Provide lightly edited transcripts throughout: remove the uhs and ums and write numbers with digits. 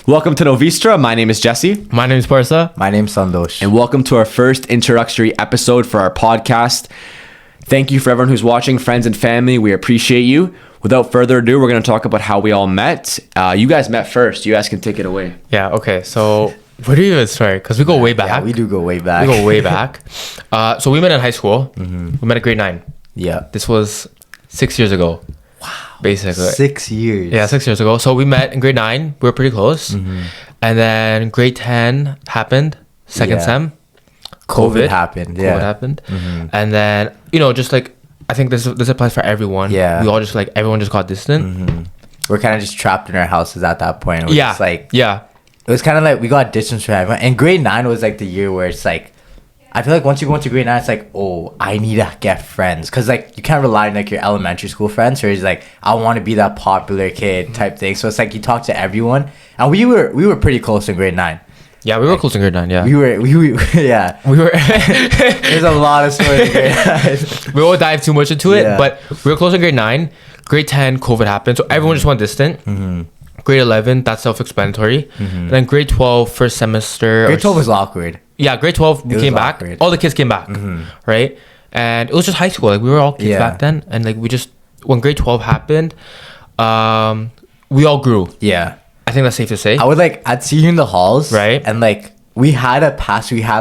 Welcome to Novistra. My name is Jesse. My name is Parsa. My name's Sandosh. And welcome to our first introductory episode for our podcast. Thank you for everyone who's watching, friends and family. We appreciate you. Without further ado, we're going to talk about how we all met. You guys met first. You guys can take it away. Yeah, okay. So, where do you even start? Because we go way back. Yeah, we do go way back. We go way back. So, we met in high school. We met at grade 9. Yeah. This was 6 years ago. Wow. Basically. 6 years. Yeah, 6 years ago. So, we met in grade 9. We were pretty close. And then grade 10 happened. Second sem. COVID happened. COVID happened. And then, just like, I think this applies for everyone. Yeah. We all just like, everyone just got distant. We're kind of just trapped in our houses at that point. Yeah. It was kind of like we got distance from everyone. And grade 9 was like the year where it's like, I feel like once you go into grade 9, it's like, oh, I need to get friends. Because like you can't rely on like your elementary school friends. Or it's like, I want to be that popular kid type thing. So it's like you talk to everyone. And we were pretty close in grade 9. Yeah, we were close in grade 9, yeah. We were yeah. We were There's a lot of stories in grade 9. We won't dive too much into it, but we were close in grade 9. Grade 10, COVID happened, so everyone just went distant. Grade 11, that's self-explanatory. Then grade 12, first semester. Grade 12 was awkward. Yeah, grade 12, we came back. Awkward. All the kids came back, right? And it was just high school. Like, we were all kids back then. And, like, when grade 12 happened, we all grew. Yeah. I think that's safe to say. I'd see you in the halls. Right. And, like, we had a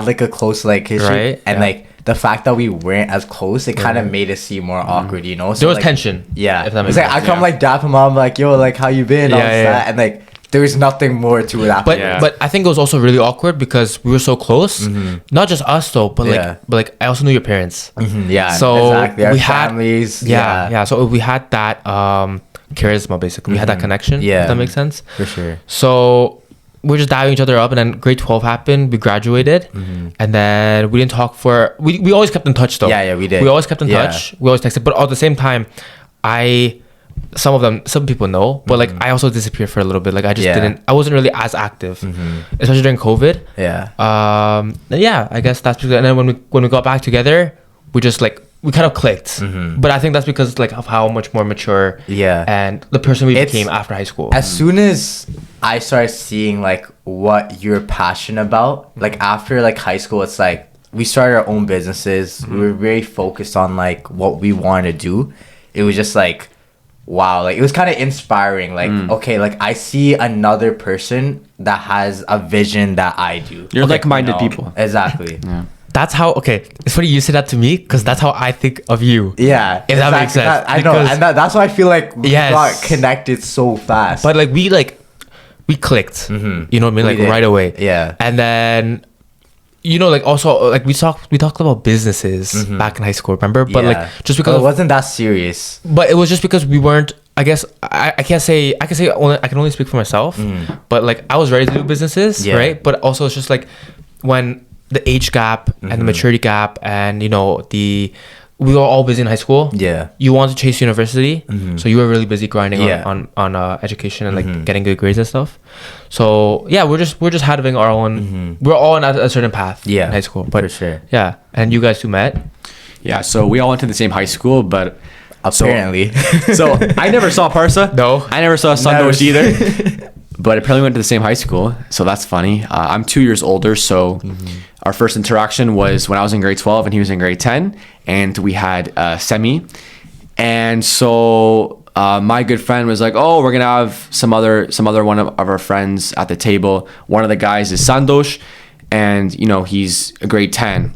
like, a close, like, history. Right. And, like, the fact that we weren't as close, it kind of made it seem more awkward, you know? So, there was like, tension. Yeah. If that makes it's like, sense. I come, like, dap him up, like, yo, like, how you been? All that. And, like, there was nothing more to it after that. But I think it was also really awkward because we were so close. Not just us though, but like I also knew your parents. Yeah. So exactly. Our we families. had yeah. So we had that charisma basically. We had that connection. Yeah. If that makes sense. For sure. So we're just diving each other up, and then grade 12 happened. We graduated, and then we didn't talk for. We always kept in touch though. Yeah, we did. We always kept in touch. We always texted, but at the same time, some people know, but like I also disappeared for a little bit. Like I wasn't really as active, especially during COVID. Yeah. I guess that's because, and then when we got back together, we just like, we kind of clicked. But I think that's because like of how much more mature and the person we became after high school. As soon as I started seeing like what you're passionate about, like after like high school, it's like we started our own businesses. We were very focused on like what we wanted to do. It was just like, wow, like it was kind of inspiring. Like, okay, like I see another person that has a vision that I do. You're like-minded people. Exactly. Yeah. That's how, it's funny you say that to me because that's how I think of you. Yeah. If that makes sense. I know. And that's why I feel like we got connected so fast. But like we clicked, you know what I mean? Like right away. Yeah. And then, like also like we talked about businesses back in high school, remember? But like just because it wasn't that serious. But it was just because we weren't. I guess I can only speak for myself. But like I was ready to do businesses, right? But also it's just like when the age gap and the maturity gap and we were all busy in high school. Yeah. You want to chase university, so you were really busy grinding on education and like getting good grades and stuff. So yeah, we're just having our own. We're all on a certain path. Yeah. In high school, but for sure. Yeah, and you guys two met. Yeah. So we all went to the same high school, but apparently. So I never saw Parsa. No. I never saw Sandosh either. But apparently we went to the same high school, so that's funny. I'm 2 years older, so our first interaction was when I was in grade 12 and he was in grade 10, and we had semi. And so my good friend was like, "Oh, we're gonna have some other one of our friends at the table. One of the guys is Sandosh, and he's a grade 10,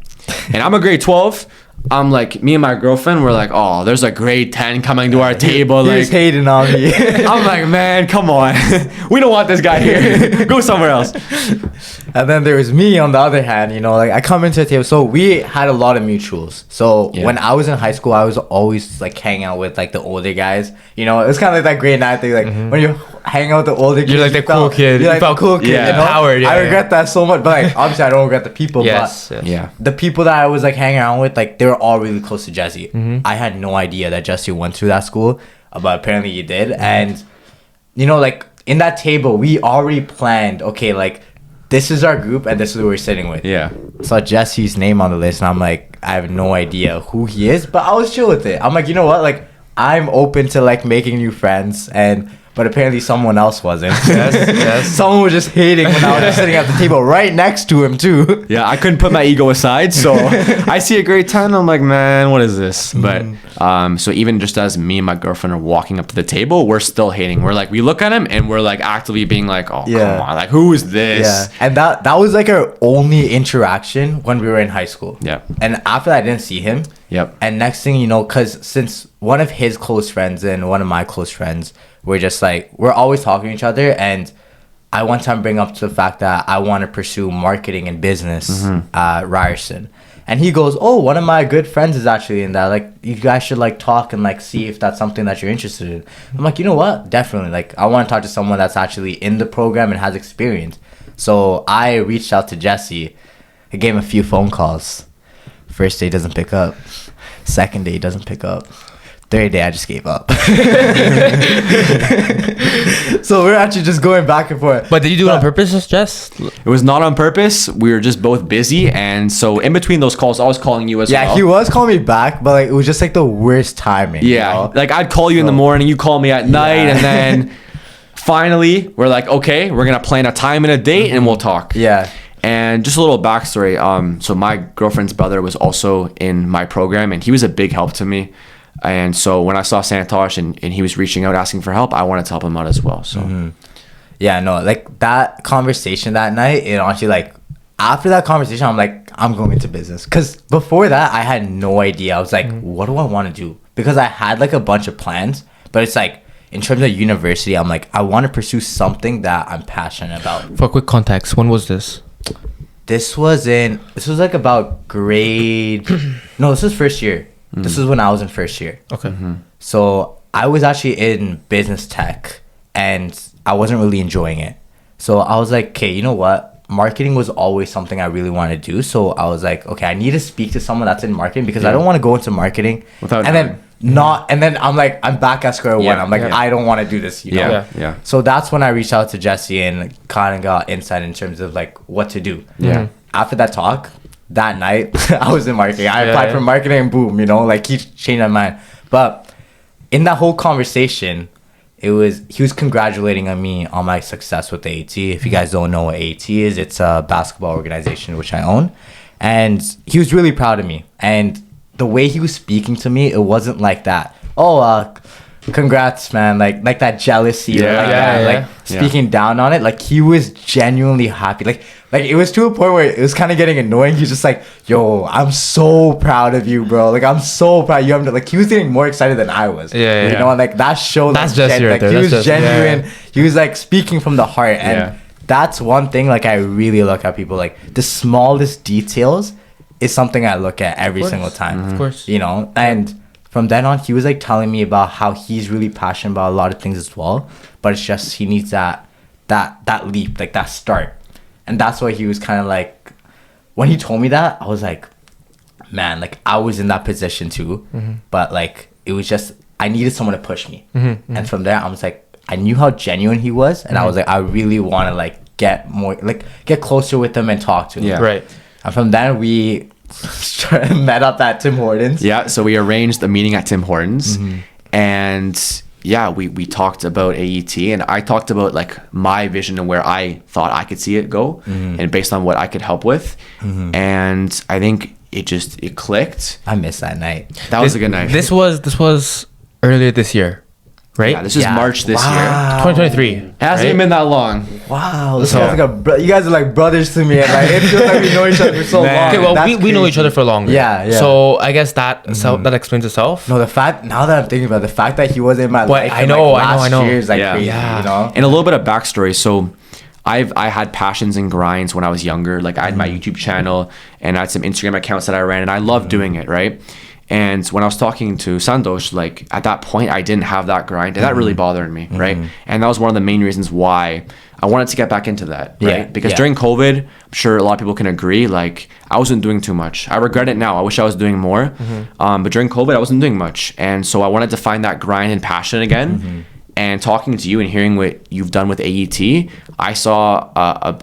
and I'm a grade 12." I'm like, me and my girlfriend were like, oh, there's a grade 10 coming to our table. He like, was hating on me. I'm like, man, come on. We don't want this guy here. Go somewhere else. And then there was me on the other hand, like I come into the table. So we had a lot of mutuals. So when I was in high school, I was always like hanging out with like the older guys. It was kind of like that grade 9 thing. Like when you hang out with the older kids, you're like the cool kid. You're like the cool kid. Yeah. Empowered. I regret that so much. But like obviously I don't regret the people. Yes. But yeah. The people that I was like hanging around with, like they were all really close to Jesse. I had no idea that Jesse went through that school, but apparently you did. And like in that table, we already planned. Okay, like this is our group, and this is who we're sitting with. Yeah. Saw Jesse's name on the list, and I'm like, I have no idea who he is, but I was chill with it. I'm like, you know what? Like I'm open to like making new friends, and but apparently someone else wasn't. Yes. Someone was just hating when I was just sitting at the table right next to him too. Yeah, I couldn't put my ego aside, so I see a grade 10, I'm like, man, what is this? But so even just as me and my girlfriend are walking up to the table, we're still hating. We're like, we look at him and we're like actively being like, oh, come on, like, who is this? Yeah, and that was like our only interaction when we were in high school. Yeah. And after that, I didn't see him. Yep. And next thing you know, because since one of his close friends and one of my close friends, we're just like, we're always talking to each other. And I one time bring up to the fact that I want to pursue marketing and business at Ryerson. And he goes, oh, one of my good friends is actually in that. Like, you guys should like talk and like see if that's something that you're interested in. I'm like, you know what? Definitely. Like, I want to talk to someone that's actually in the program and has experience. So I reached out to Jesse. I gave him a few phone calls. First day doesn't pick up. Second day doesn't pick up. Third day I just gave up. So we're actually just going back and forth. But did you do it on purpose, Jess? It was not on purpose. We were just both busy, and so in between those calls, I was calling you as well. Yeah, he was calling me back, but like it was just like the worst timing. Yeah, you know? like I'd call you in the morning, you call me at night, and then finally we're like, okay, we're gonna plan a time and a date, and we'll talk. Yeah. And just a little backstory. So my girlfriend's brother was also in my program, and he was a big help to me. And so when I saw Santosh and he was reaching out asking for help, I wanted to help him out as well. So yeah, no, like that conversation that night, it honestly, like after that conversation, I'm like, I'm going into business. Because before that, I had no idea. I was like, what do I want to do? Because I had like a bunch of plans, but it's like in terms of university, I'm like, I want to pursue something that I'm passionate about. For quick context, when was this? This was like about grade, no, this was first year. This is when I was in first year. Okay. So I was actually in business tech and I wasn't really enjoying it. So I was like, okay, you know what? Marketing was always something I really wanted to do. So I was like, okay, I need to speak to someone that's in marketing because I don't want to go into marketing Without and then I'm like, I'm back at square one. I'm like, I don't want to do this, you know? Yeah. So that's when I reached out to Jesse and kind of got insight in terms of like what to do. Yeah. After that talk, that night, I was in marketing. I applied for marketing and boom, you know, like he changed my mind. But in that whole conversation, he was congratulating on me on my success with AAT. If you guys don't know what AAT is, it's a basketball organization which I own. And he was really proud of me. And the way he was speaking to me, it wasn't like that. Oh, congrats, man. Like that jealousy. Like speaking down on it. Like he was genuinely happy. Like it was to a point where it was kind of getting annoying. He's just like, yo, I'm so proud of you, bro. Like I'm so proud of you. Like he was getting more excited than I was. You know, like that showed. That's just like he was genuine. He was like speaking from the heart. And that's one thing. Like I really look at people. Like the smallest details is something I look at every single time. Of course. You know, and from then on, he was like telling me about how he's really passionate about a lot of things as well. But it's just he needs that leap, like that start. And that's why he was kind of like, when he told me that, I was like, man, like I was in that position too. But like, it was just, I needed someone to push me. And from there, I was like, I knew how genuine he was. And I was like, I really want to like get closer with him and talk to him. Yeah. Right. And from then we met up at Tim Hortons. Yeah, so we arranged a meeting at Tim Hortons, and yeah, we talked about AET, and I talked about like my vision and where I thought I could see it go, and based on what I could help with, and I think it clicked. I missed that night. That was a good night. This was earlier this year, right? Yeah, this is March this year. 2023. It hasn't even been that long. Wow, this sounds like you guys are like brothers to me, and like it feels like we know each other for so long. Okay, well, That's we know each other for longer. Yeah. So I guess that explains itself. No, the fact, now that I'm thinking about it, the fact that he was in my life, I know. year is like crazy, Yeah. you know. And a little bit of backstory. So I had passions and grinds when I was younger. Like I had my YouTube channel and I had some Instagram accounts that I ran, and I loved doing it, right? And when I was talking to Santosh, like at that point, I didn't have that grind, and that really bothered me, right? And that was one of the main reasons why I wanted to get back into that, right? Because during COVID, I'm sure a lot of people can agree, like I wasn't doing too much. I regret it now. I wish I was doing more. But during COVID, I wasn't doing much. And so I wanted to find that grind and passion again. And talking to you and hearing what you've done with AET, I saw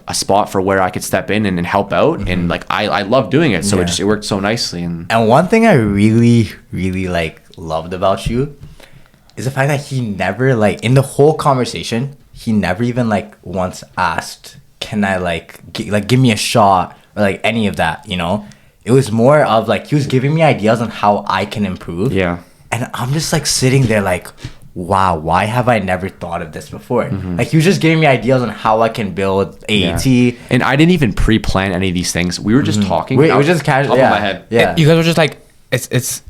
a spot for where I could step in and help out. And like, I love doing it. So it worked so nicely. And one thing I really, really like loved about you, is the fact that he never like in the whole conversation, he never even like once asked, "Can I give me a shot?" or like any of that, you know? It was more of like he was giving me ideas on how I can improve. Yeah. And I'm just like sitting there like, wow, why have I never thought of this before? Like he was just giving me ideas on how I can build AAT. Yeah. And I didn't even pre-plan any of these things. We were just talking. We were just casual. Top Yeah. of my head. Yeah. You guys were just like, it's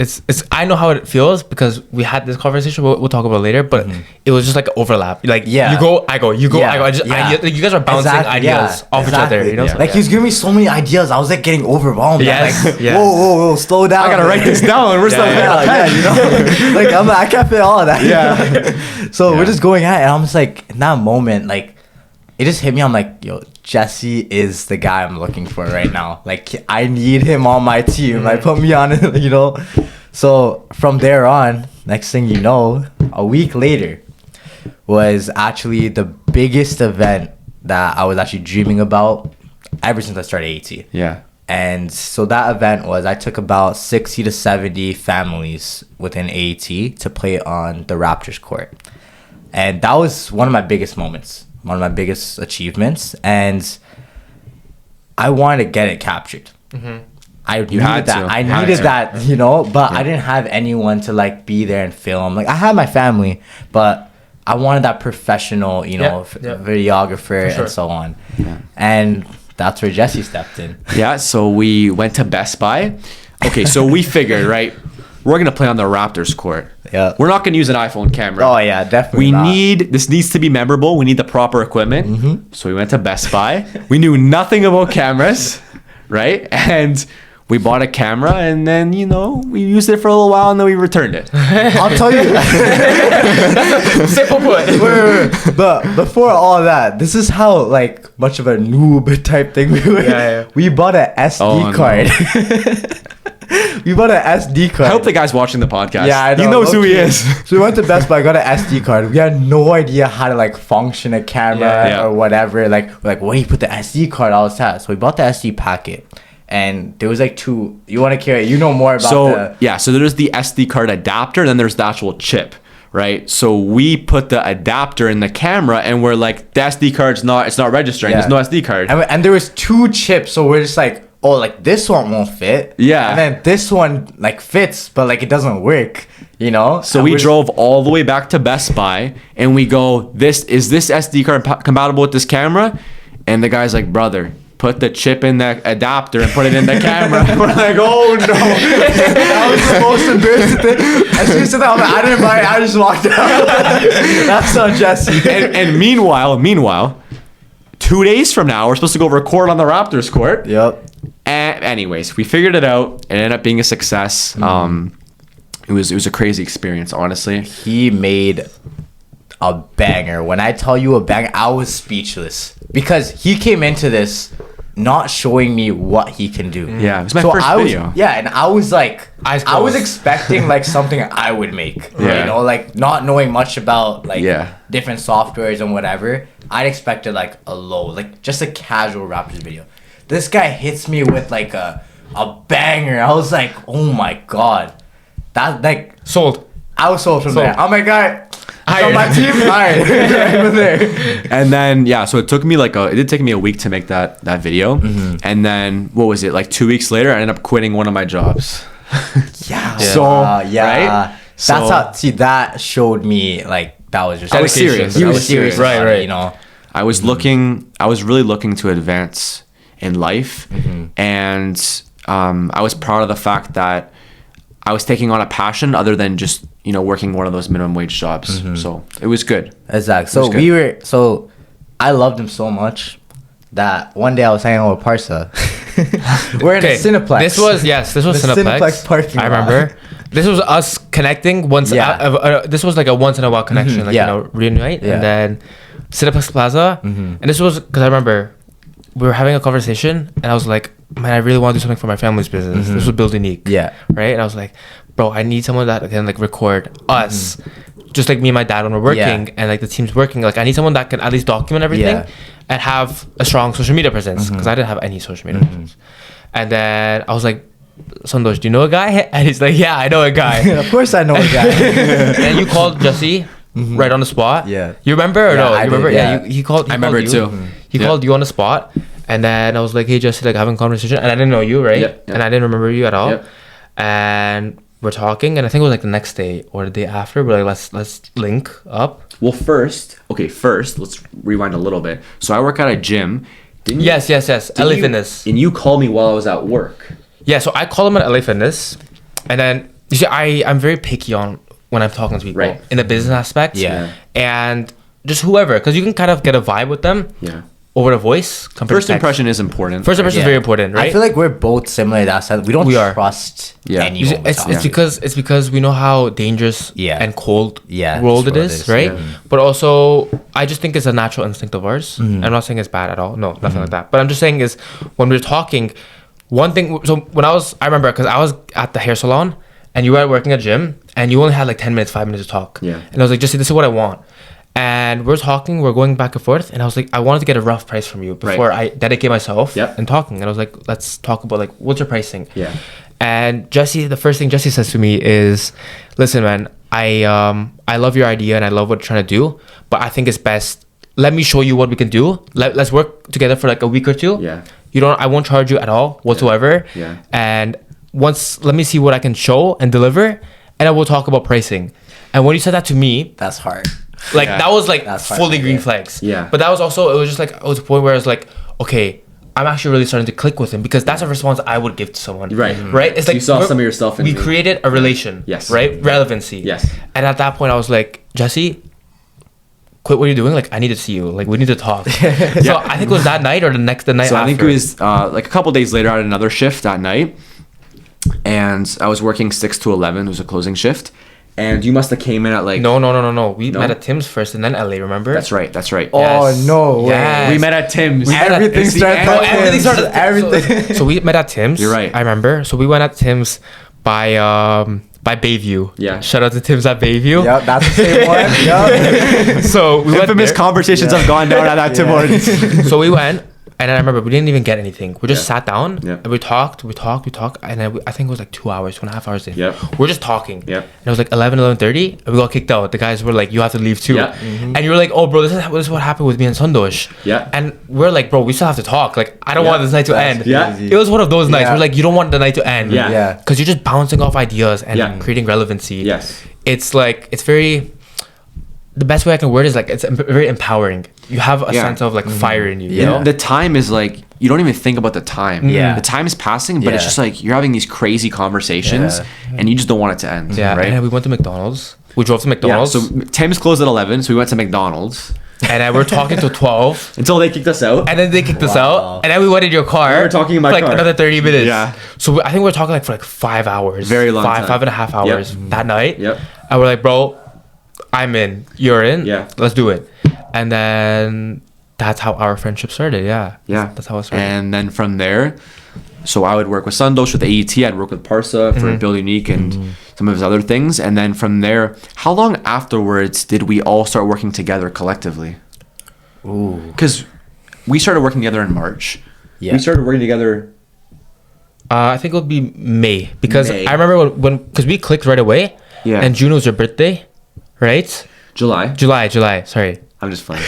I know how it feels because we had this conversation we'll talk about later, but it was just like an overlap. Like Yeah. you go, I go, you go, I go. You guys are bouncing ideas off each other, you know? Yeah. Like he was giving me so many ideas. I was like getting overwhelmed. Yes. Like, Yeah. whoa, slow down. I gotta write this down. We're still You know, like I can't fit all of that. Yeah. So we're just going at it, and I'm just like in that moment, like it just hit me. I'm like, yo, Jesse is the guy I'm looking for right now. Like I need him on my team. Like put me on it, you know. So from there on, next thing you know, a week later was actually the biggest event that I was actually dreaming about ever since I started AT. Yeah. And so that event was I took about 60 to 70 families within AAT to play on the Raptors court. And that was one of my biggest moments, one of my biggest achievements. And I wanted to get it captured. I needed had that. to. I You had needed to. that, you know, but I didn't have anyone to like be there and film. Like I had my family, but I wanted that professional, you know, videographer sure. and so on. And that's where Jesse stepped in. Yeah, so we went to Best Buy. Okay, so we figured, right, we're going to play on the Raptors court. Yeah. We're not going to use an iPhone camera. Oh yeah, definitely. This needs to be memorable. We need the proper equipment. So we went to Best Buy. We knew nothing about cameras, right? And we bought a camera and then, you know, we used it for a little while and then we returned it. I'll tell you. Simple put. Wait. But before all that, this is how like much of a noob type thing we were. Yeah. We bought an SD card. We bought an SD card. I hope the guy's watching the podcast. Yeah, I know. He knows who he Okay. is. So we went to Best Buy, got an SD card. We had no idea how to like function a camera Yeah. or whatever. Like, we're like, where do you put the SD card? All this that. So we bought the SD packet, and there was like two. You want to carry? You know more about So there's the SD card adapter, and then there's the actual chip, right? So we put the adapter in the camera, and we're like, the SD card's it's not registering. Yeah. There's no SD card. And there was two chips, so we're just like, oh, like this one won't fit. Yeah. And then this one like fits, but like it doesn't work, you know? So And we we're drove all the way back to Best Buy, and we go, is this SD card compatible with this camera? And the guy's like, brother, put the chip in the adapter and put it in the camera. We're like, oh no. that was the most embarrassing thing. As soon as that, I'm like, I didn't buy it. I just walked out. That's on Jesse. And meanwhile, 2 days from now, we're supposed to go record on the Raptors court. Yep. And anyways, we figured it out. It ended up being a success. It was a crazy experience, honestly. He made a banger. When I tell you a banger, I was speechless because he came into this not showing me what he can do. Yeah, it was my first video. And I was like, Eyes I was closed. expecting like something I would make. Yeah. You know, like not knowing much about like Yeah. different softwares and whatever. I expected like a low, like just a casual Raptors video. This guy hits me with like a banger. I was like, oh my god, that like Sold. I was sold from there. I'm like, guy, Hired. on my team. Alright, over there. And then so it took me it did take me a week to make that video. And then what was it, like 2 weeks later I ended up quitting one of my jobs. Yeah. So, yeah. right? That's So- how. See, that showed me like that was just. I was serious. You I were was serious, serious. about it, you know. I was really looking to advance in life, and I was proud of the fact that I was taking on a passion other than just working one of those minimum wage jobs. So it was good. Exactly. It was So good. I loved him so much that one day I was hanging out with Parsa. We're in a Cineplex. This was The Cineplex. Cineplex parking I lot. remember. This was us connecting once. Yeah. This was like a once in a while connection, like Yeah. reunite, Yeah. and then Cineplex Plaza. And this was because I remember we were having a conversation, and I was like, "Man, I really want to do something for my family's business." This was Build Unique. Yeah. Right. And I was like, "Bro, I need someone that can like record us." Just like me and my dad when we're working and like the team's working, like I need someone that can at least document everything Yeah. and have a strong social media presence because I didn't have any social media presence. And then I was like, Sandosh, do you know a guy? And he's like, yeah, I know a guy. Of course I know a guy. And you called Jesse right on the spot. Yeah. You remember or Yeah, no? I You remember? did, Yeah. yeah. He called. I remember called it you. too. He Yeah. called you on the spot, and then I was like, hey Jesse, like having a conversation, and I didn't know you, right? Yep, yep. And I didn't remember you at all. Yep. And we're talking, and I think it was like the next day or the day after. We're like, let's link up. Well, first, let's rewind a little bit. So I work at a gym. Didn't you? Yes. Didn't LA you- Fitness. And you called me while I was at work. Yeah, so I call him at LA Fitness, and then you see, I'm very picky on when I'm talking to people Right. in the business aspect. Yeah. And just whoever, because you can kind of get a vibe with them Yeah. over the voice. compared First to text. impression is important. First impression is Yeah. very important, right? I feel like we're both similar in that sense. We don't We are. trust Yeah. You see, anyone. it's because we know how dangerous Yeah. and cold Yeah, world that's it what it is, is, right? yeah. But also, I just think it's a natural instinct of ours. Mm-hmm. I'm not saying it's bad at all. No, nothing like that. But I'm just saying is when we're talking, one thing. So when I remember because I was at the hair salon and you were working at gym and you only had like 10 minutes, 5 minutes to talk. Yeah. And I was like, Jesse, this is what I want. And we're talking, we're going back and forth, and I was like, I wanted to get a rough price from you before I dedicate myself Yep. and talking. And I was like, let's talk about like what's your pricing? Yeah. And Jesse, the first thing Jesse says to me is, "Listen, man, I love your idea and I love what you're trying to do, but I think it's best. Let me show you what we can do. Let's work together for like a week or two. Yeah. I won't charge you at all whatsoever. Yeah. And let me see what I can show and deliver, and I will talk about pricing." And when you said that to me, That's hard. like Yeah. that was like That's fine, fully green yeah. flags. Yeah. But that was also it was just like it was a point where I was like, okay, I'm actually really starting to click with him because that's a response I would give to someone. Right. Right. It's So like you saw we're- some of yourself in we me. created a relation. Yes. Right. Relevancy. Yes. And at that point, I was like, Jesse, quit what you're doing. Like I need to see you. Like we need to talk. So I think it was that night or the night So after. I think it was like a couple days later. I had another shift that night, and I was working 6 to 11. It was a closing shift, and you must have came in at like No. We No? met at Tim's first and then LA. Remember? That's right. That's right. Oh Yes. no way. Yes. We met at Tim's. We met at- Everything It's the started. end. No, at everything Tim's. started. Everything. So we met at Tim's. You're right. I remember. So we went at Tim's by Bayview. Yeah. Shout out to Tim's at Bayview. Yep, that's the same one. Yep. So we went Infamous there. conversations have gone down at that Tim Hortons. So we went, and I remember we didn't even get anything. We just Yeah. sat down Yeah. and we talked, and then I think it was like 2 hours, 2.5 hours in. Yep. We're just talking. Yep. And it was like 11:30, and we got kicked out. The guys were like, "You have to leave too." Yeah. And you were like, "Oh, bro, this is what happened with me and Sandosh." Yeah. And we're like, "Bro, we still have to talk. Like, I don't Yeah. want this night to That's end." Yeah. crazy. It was one of those nights Yeah. where like you don't want the night to end. Yeah. Yeah. Because you're just bouncing off ideas and Yeah. creating relevancy. Yes. It's like it's very. The best way I can word is like it's very empowering. You have a Yeah. sense of like fire in you. You Yeah. know. The time is like you don't even think about the time. Yeah. The time is passing, but it's Yeah. just like you're having these crazy conversations, and you just don't want it to end. Yeah, Right. and then we went to McDonald's. We drove to Yeah. McDonald's, So Tim's closed at 11, so we went to McDonald's and then we're talking till 12, until they kicked us out. and then they kicked us Wow. out, and then we went in your car. We were talking in my for like car. another 30 minutes. Yeah. So I think we were talking like for like 5 hours. Very long time. 5.5 hours that night. Yep. And we're like, bro, I'm in. You're in. Yeah. Let's do it. And then that's how our friendship started. Yeah. Yeah. That's how it started. And then from there, so I would work with Sandosh with AET. I'd work with Parsa for Build Unique and some of his other things. And then from there, how long afterwards did we all start working together collectively? Ooh. Because we started working together in March. Yeah. We started working together. I think it would be May because May. I remember when because we clicked right away. Yeah. And June was your birthday, right? July. July. Sorry. I'm just playing.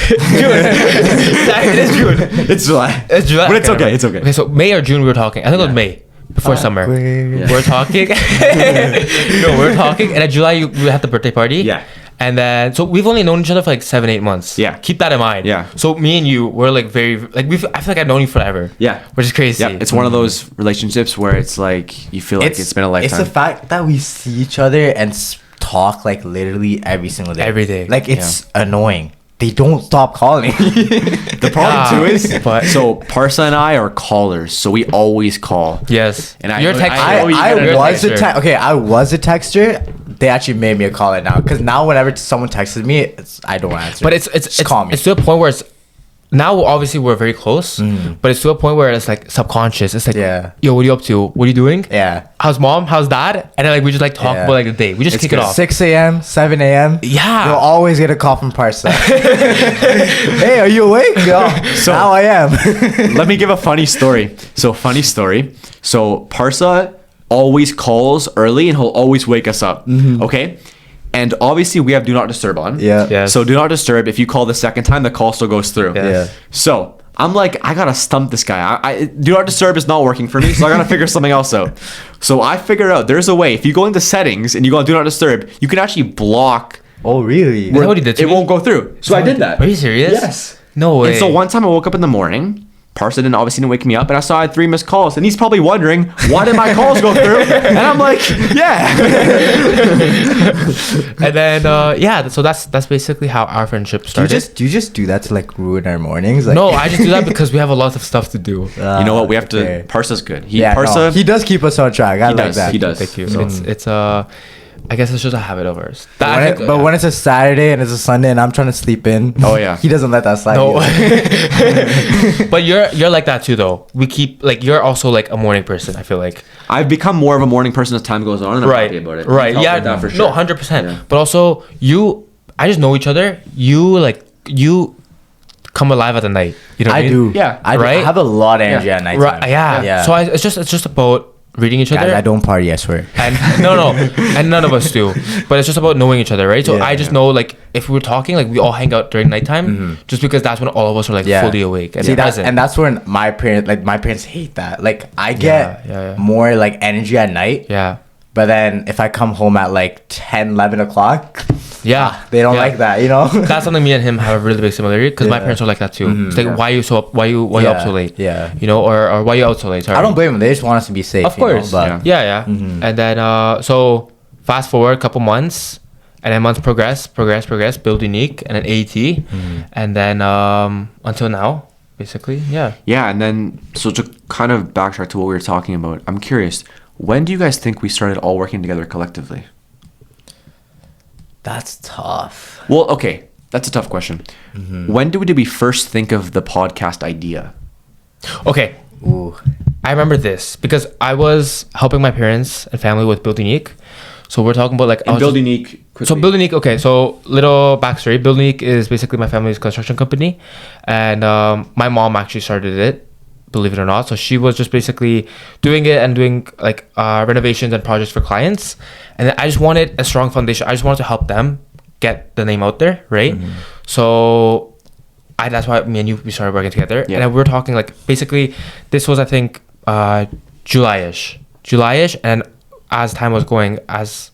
It is June. It's July. It's July. But it's okay. It's okay. Okay, so May or June we were talking. I think it was May before summer. Yeah. We're talking. No, we're talking. And in July we had the birthday party. Yeah. And then so we've only known each other for like 7-8 months. Yeah. Keep that in mind. Yeah. So me and you were like very like I feel like I've known you forever. Yeah. Which is crazy. Yeah. It's one of those relationships where it's like you feel like it's been a lifetime. It's the fact that we see each other and talk like literally every single day. Every day. Like it's annoying. They don't stop calling. The problem too is, so Parsa and I are callers, so we always call. Yes. And I You're know- texter. I know you I gotta was a texter. I was a texter. They actually made me a caller now because now whenever someone texts me, I don't answer. But it's Just call me. it's to a point where it's now obviously we're very close, but it's to a point where it's like subconscious. It's like, Yeah. yo, what are you up to? What are you doing? Yeah. How's mom? How's dad? And then like we just like talk Yeah. about like the day. We just kick it off. 6 a.m., 7 a.m. Yeah. You'll always get a call from Parsa. Hey, are you awake? Yo, So- now I am. Let me give a funny story. So Parsa always calls early and he'll always wake us up. Okay. And obviously we have do not disturb on. Yeah. Yes. So do not disturb. If you call the second time, the call still goes through. Yes. Yeah. So I'm like, I gotta stump this guy. I do not disturb is not working for me, so I gotta figure something else out. So I figured out there's a way. If you go into settings and you go on do not disturb, you can actually block. Oh, really? Is that what he did to It me? won't go through. So I did that. Are you serious? Yes. No way. And so one time I woke up in the morning. Parsa didn't wake me up, and I saw I had 3 missed calls, and he's probably wondering why did my calls go through? And I'm like, yeah. And then so that's basically how our friendship Do you started. just do that to like ruin our mornings? Like, No, I just do that because we have a lot of stuff to do. You know what? We have okay. to. Parsa's good. No, he does keep us on track. I like does, that. he does. Thank you. So- It's I guess it's just a habit of ours. But when it's a Saturday and it's a Sunday and I'm trying to sleep in, Oh, yeah. he doesn't let that slide. no. either. But you're like that too, though. We keep like you're also like a morning person. I feel like. I've become more of a morning person as time goes on, and I'm happy about it. Right. I'll Yeah. put that for No, sure. 100%. Yeah. But also, I just know each other. You come alive at the night. You know what I I mean? do. Yeah. I do. I Right? have a lot of energy at night. Right. Yeah. Yeah. So it's just about reading each Guys, other. I don't party, I swear. And no, and none of us do. But it's just about knowing each other, right? So Yeah, I just know, like, if we're talking, like, we all hang out during nighttime, just because that's when all of us are like fully awake and See, present. that's when my parents hate that. Like, I get yeah. more like energy at night. yeah, But then if I come home at like 10, 11 o'clock, yeah, they don't yeah. like that, you know? That's something me and him have a really big similarity because my Yeah. parents are like that too. It's like, why you so up? Why you Yeah, up so late? yeah. you know, or why you out so late? Sorry. I don't blame them. They just want us to be safe. Of course, You know? But yeah. And then so fast forward a couple months, and then months progress, build unique, and then AET, and then until now, basically, yeah. Yeah, and then so to kind of backtrack to what we were talking about, I'm curious, when do you guys think we started all working together collectively? that's tough. Well, okay, that's a tough question. When did we first think of the podcast idea? Okay, Ooh. I remember this because I was helping my parents and family with Build Unique. So we're talking about like I And was Build just- Unique. So Build Unique, okay. So little backstory: Build Unique is basically my family's construction company, and my mom actually started it, believe it or not. So she was just basically doing it and doing like renovations and projects for clients, and then I just wanted a strong foundation. I just wanted to help them get the name out there, right? So that's why me and you we started working together, Yeah. and then we were talking like basically this was I think July-ish, and as time was going, as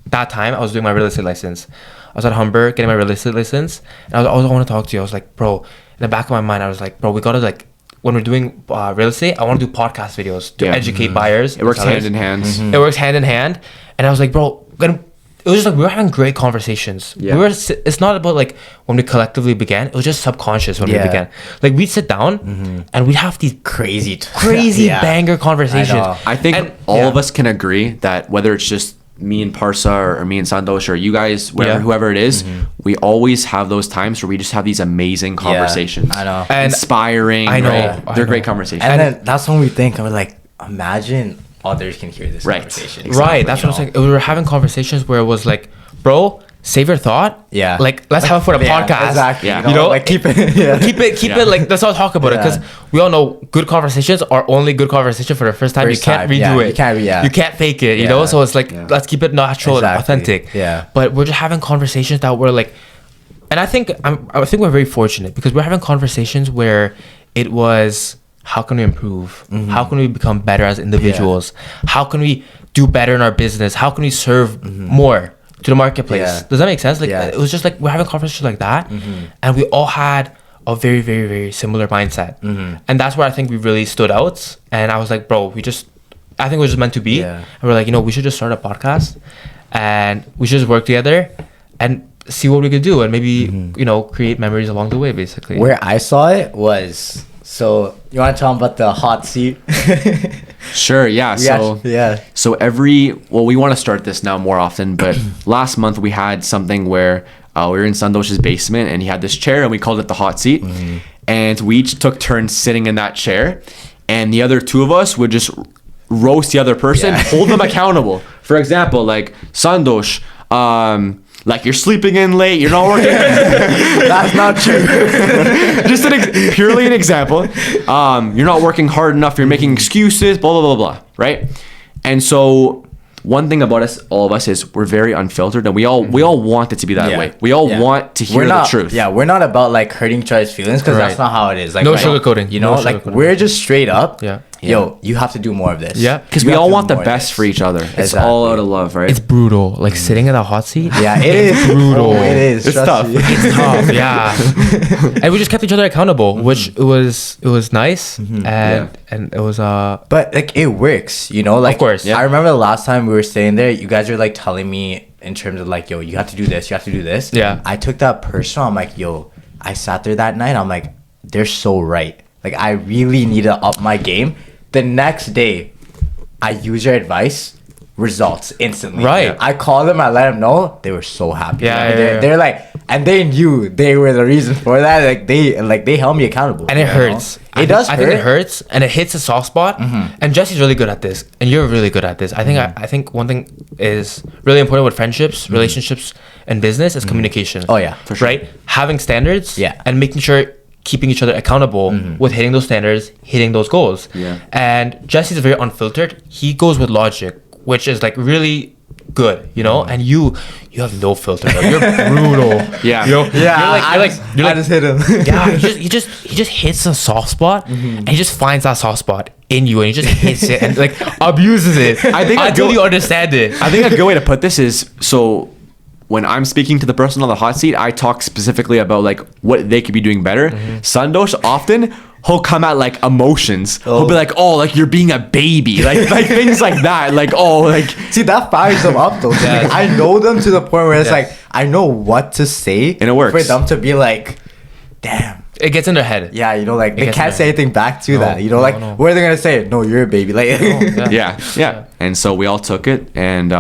that time I was doing my real estate license. I was at Humber getting my real estate license, and I want to talk to you. I was like, bro, in the back of my mind, I was like, bro, we gotta like when we're doing real estate, I want to do podcast videos to Yeah. educate buyers. It works and sellers. hand in hand. It works hand in hand, and I was like, bro, it was just like we were having great conversations. Yeah. It's not about like when we collectively began. It was just subconscious when we Yeah. began. Like we'd sit down and we'd have these Crazy. crazy banger conversations. I know. I think And- all yeah. of us can agree that whether it's just me and Parsa or me and Sandosh or you guys, Yeah. whoever it is, we always have those times where we just have these amazing conversations. I know. And Inspiring. I know, right? I They're know. great conversations. And then that's when we think, I'm like, imagine others can hear this Right. conversation. Right, that's what I'm saying. We were having conversations where it was like, bro, save your thought. Yeah. Like, let's have it for the Yeah, podcast. Exactly. Yeah. You know, know, like keep it. Yeah. Keep it like let's all talk about it Yeah. because we all know good conversations are only good conversation for the first time. First you can't time, redo yeah, it. you can't You can't fake it. You know, Yeah. so it's like Yeah. let's keep it natural and Exactly. authentic. Yeah. But we're just having conversations that were like, and I think we're very fortunate because we're having conversations where it was how can we improve? How can we become better as individuals? How can we do better in our business? How can we serve more to the marketplace? Yeah. Does that make sense? Like Yeah. it was just like we're having conversations like that, and we all had a very, very, very similar mindset, and that's where I think we really stood out. And I was like, bro, I think we're just meant to be. Yeah. And we're like, we should just start a podcast, and we should just work together and see what we could do, and maybe create memories along the way, basically. Where I saw it was, so you want to tell them about the hot seat? Sure, yeah. So yeah. So we want to start this now more often, but last month we had something where we were in Sandosh's basement and he had this chair and we called it the hot seat. And we each took turns sitting in that chair, and the other two of us would just roast the other person, Yeah. hold them accountable. For example, like Sandosh, like you're sleeping in late, you're not working. That's not true. Just purely an example. You're not working hard enough, you're making excuses, blah, blah, blah, blah, right? And so one thing about us, all of us, is we're very unfiltered, and we all want it to be that way. We all want to hear the truth. Yeah, we're not about like hurting each other's feelings, because that's not how it is. Like, no sugarcoating. You know, like we're just straight up. Yeah. Yo, you have to do more of this. Yeah. Because we all want the best for each other. It's all out of love, right? It's brutal. Like sitting in a hot seat. Yeah, it is brutal. It is. It's tough. It's tough. Yeah. And we just kept each other accountable, which it was nice, and it was But like it works, you know. Like, of course. I remember the last time we were staying there, you guys were like telling me in terms of like, yo, you have to do this, you have to do this. Yeah. I took that personal. I'm like, yo, I sat there that night. I'm like, they're so right. Like, I really need to up my game. The next day, I use your advice. Results instantly. Right. I called them. I let them know. They were so happy. Yeah. They're like, and they knew they were the reason for that. Like they held me accountable. and it hurts. It does. I think it hurts, and it hits a soft spot. And Jesse's really good at this, and you're really good at this. I think I think one thing is really important with friendships, relationships, and business is communication. Oh yeah, for sure. Right. Having standards. Yeah. And making sure keeping each other accountable with hitting those standards, hitting those goals. Yeah. And Jesse's very unfiltered. He goes with logic, which is like really good, you know. And you have no filter. Bro. You're brutal. Yeah. You know? Yeah, I just hit him. Yeah, he just hits a soft spot, and he just finds that soft spot in you, and he just hits it and like abuses it. I think until you understand it. I think a good way to put this is, so when I'm speaking to the person on the hot seat, I talk specifically about like what they could be doing better. Sandosh often, he'll come at like emotions. He'll be like, "Oh, like you're being a baby," like things like that. Like, "Oh, like." See, that fires them up though. Yeah. Like, I know them to the point where it's like I know what to say, And it works. for them to be like, damn. It gets in their head. Yeah, you know, like they gets can't there. say anything back to No, that. You know, no, like no. what are they gonna say? No, you're a baby. Like, Yeah. And so we all took it, and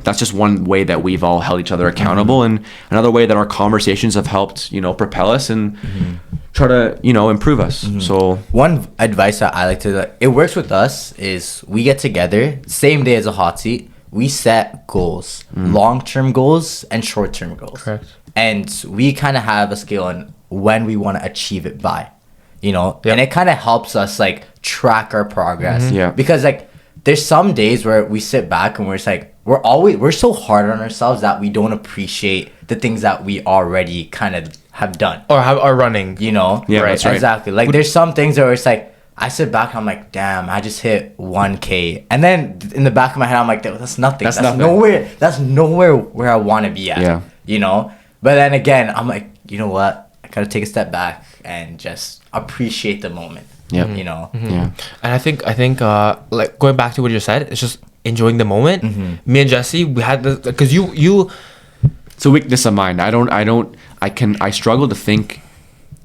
that's just one way that we've all held each other accountable, and another way that our conversations have helped, propel us and try to, improve us. So one advice that I like to, it works with us, is we get together same day as a hot seat. We set goals, long-term goals and short-term goals. Correct. And we kind of have a scale on when we want to achieve it by, Yep. and it kind of helps us like track our progress. Yeah. Because like there's some days where we sit back and we're just like, we're so hard on ourselves that we don't appreciate the things that we already kind of have done. Or are running. Yeah, that's right. Exactly. Like there's some things where it's like I sit back and I'm like, damn, I just hit 1K, and then in the back of my head I'm like, that's nothing. That's nothing. That's nowhere where I want to be at. Yeah. But then again, I'm like, you know what? I gotta take a step back and just appreciate the moment. Yep. Yeah. And I think like going back to what you said, it's just enjoying the moment. Me and Jesse, we had this because you it's a weakness of mine. I struggle to think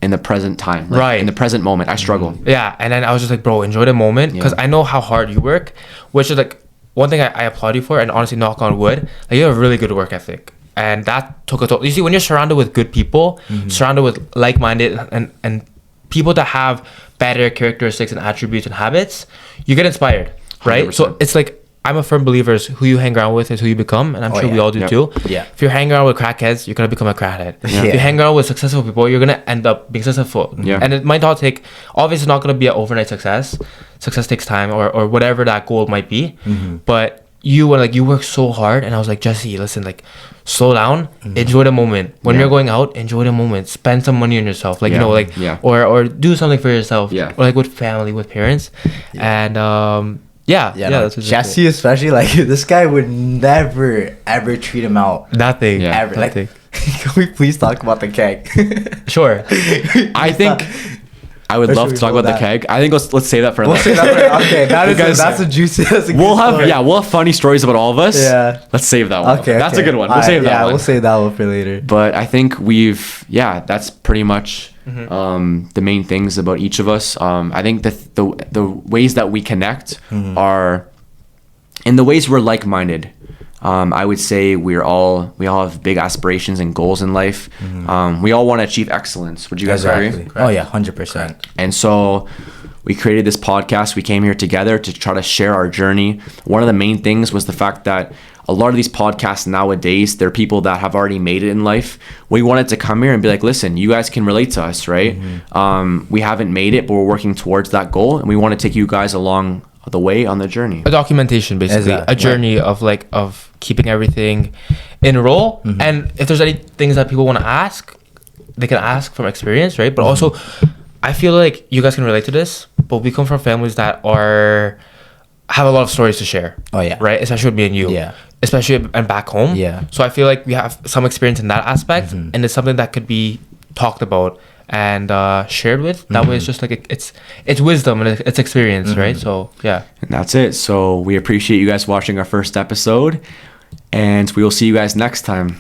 in the present time. Right. In the present moment, I struggle. Yeah, and then I was just like, bro, enjoy the moment, because I know how hard you work, which is like one thing I applaud you for, and honestly, knock on wood, like you have a really good work ethic, and that took a toll. You see, when you're surrounded with good people, surrounded with like-minded and people that have better characteristics and attributes and habits, you get inspired, right? 100%. So it's like, I'm a firm believer is who you hang around with is who you become, and I'm sure we all do too. Yeah. If you're hanging around with crackheads, you're gonna become a crackhead. Yeah. If you hang around with successful people, you're gonna end up being successful. Yeah. And it might not take, obviously, it's not gonna be an overnight success. Success takes time, or whatever that goal might be. But you work so hard, and I was like, Jesse, listen, like, slow down, enjoy the moment. When you're going out, enjoy the moment. Spend some money on yourself, like or do something for yourself. Yeah. Or like with family, with parents, and Yeah, no, that's Jesse especially, like this guy would never ever treat him out. nothing. Yeah. Ever. Like, can we please talk about the keg? Sure. I think I would Or love should to talk we about the hold keg. I think let's save that for We'll say that for, okay, Because that's a juicy. That's a we'll good have story. we'll have funny stories about all of us. Yeah. Let's save that one. Okay, That's a good one. We'll Alright, save that yeah, one. we'll save that one for later. But I think that's pretty much the main things about each of us. I think the ways that we connect are in the ways we're like-minded. I would say we all have big aspirations and goals in life. We all want to achieve excellence. Would you guys agree? Oh yeah, 100%. And so we created this podcast. We came here together to try to share our journey. One of the main things was the fact that a lot of these podcasts nowadays, they're people that have already made it in life. We wanted to come here and be like, listen, you guys can relate to us, right? We haven't made it, but we're working towards that goal, and we want to take you guys along the way, on the journey. A documentation, basically. Exactly. A journey of keeping everything in a roll. And if there's any things that people want to ask, they can ask from experience, right? But also, I feel like you guys can relate to this, but we come from families that have a lot of stories to share. Oh, yeah. Right? Especially with me and you. Yeah. Especially and back home. Yeah. So I feel like we have some experience in that aspect, and it's something that could be talked about and shared with. That way, it's just like it's wisdom and it's experience, right? So yeah. And that's it. So we appreciate you guys watching our first episode, and we will see you guys next time.